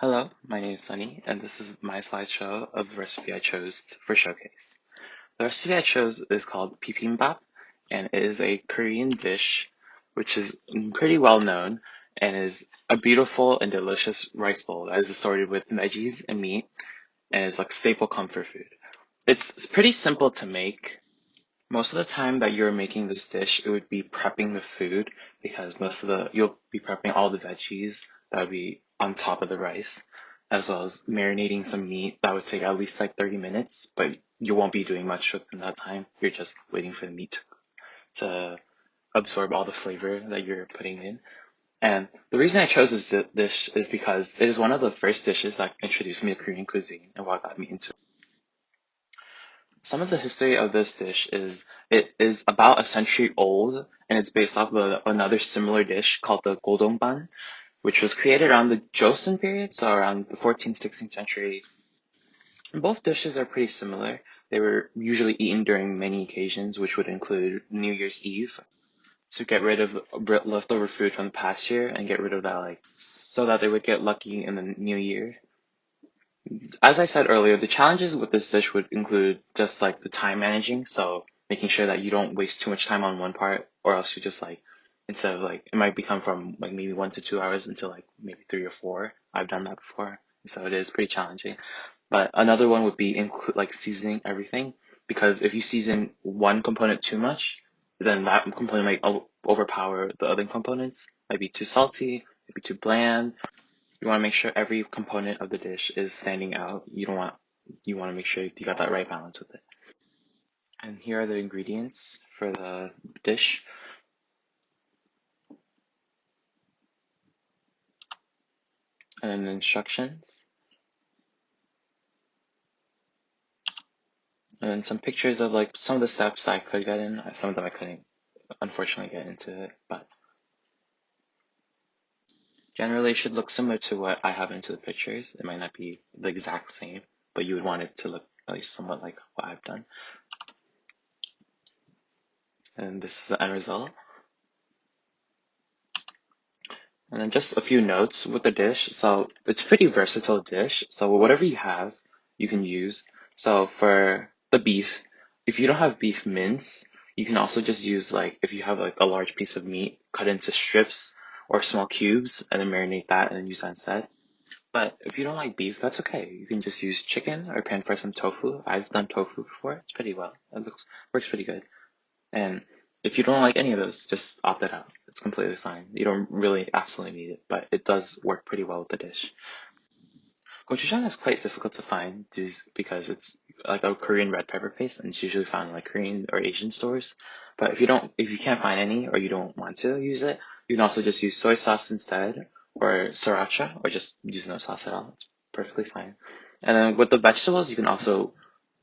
Hello, my name is Sunny, and this is my slideshow of the recipe I chose for showcase. The recipe I chose is called Bibimbap, and it is a Korean dish which is pretty well known and is a beautiful and delicious rice bowl that is assorted with veggies and meat and is like staple comfort food. It's pretty simple to make. Most of the time that you're making this dish, it would be prepping the food because you'll be prepping all the veggies that would be on top of the rice, as well as marinating some meat that would take at least like 30 minutes, but you won't be doing much within that time. You're just waiting for the meat to absorb all the flavor that you're putting in. And the reason I chose this dish is because it is one of the first dishes that introduced me to Korean cuisine and what got me into it. Some of the history of this dish is it is about a century old and it's based off of another similar dish called the Godongban, which was created around the Joseon period, so around the 14th, 16th century. And both dishes are pretty similar. They were usually eaten during many occasions, which would include New Year's Eve to get rid of leftover food from the past year and get rid of that, like, so that they would get lucky in the new year. As I said earlier, the challenges with this dish would include just like the time managing, so making sure that you don't waste too much time on one part, or else you just like instead of like it might become from like maybe 1 to 2 hours until like maybe 3 or 4. I've done that before, so it is pretty challenging. But another one would be include like seasoning everything, because if you season one component too much, then that component might overpower the other components. Might be too salty, maybe too bland, you want to make sure every component of the dish is standing out. You want to make sure you got that right balance with it. And here are the ingredients for the dish. And then the instructions. And then some pictures of like some of the steps I could get in. Some of them I couldn't unfortunately get into it, but generally it should look similar to what I have into the pictures. It might not be the exact same, but you would want it to look at least somewhat like what I've done. And this is the end result. And then just a few notes with the dish. So it's a pretty versatile dish. So whatever you have, you can use. So for the beef, if you don't have beef mince, you can also just use like if you have like a large piece of meat, cut into strips or small cubes and then marinate that and then use that instead. But if you don't like beef, that's okay. You can just use chicken or pan fry some tofu. I've done tofu before. It's pretty well. Works pretty good. And if you don't like any of those, just opt it out. It's completely fine. You don't really absolutely need it, but it does work pretty well with the dish. Gochujang is quite difficult to find because it's like a Korean red pepper paste and it's usually found in like Korean or Asian stores. But if you can't find any or you don't want to use it, you can also just use soy sauce instead or sriracha or just use no sauce at all. It's perfectly fine. And then with the vegetables, you can also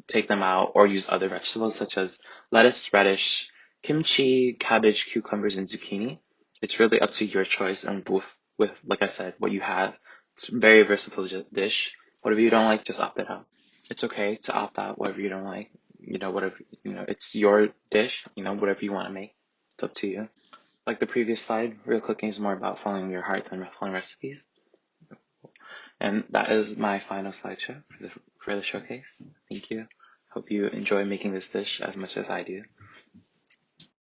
take them out or use other vegetables such as lettuce, radish, kimchi, cabbage, cucumbers, and zucchini. It's really up to your choice and with like I said, what you have. It's a very versatile dish. Whatever you don't like, just opt it out. It's okay to opt out whatever you don't like. Whatever, it's your dish, whatever you want to make. It's up to you. Like the previous slide, real cooking is more about following your heart than following recipes. And that is my final slideshow for the showcase. Thank you. Hope you enjoy making this dish as much as I do.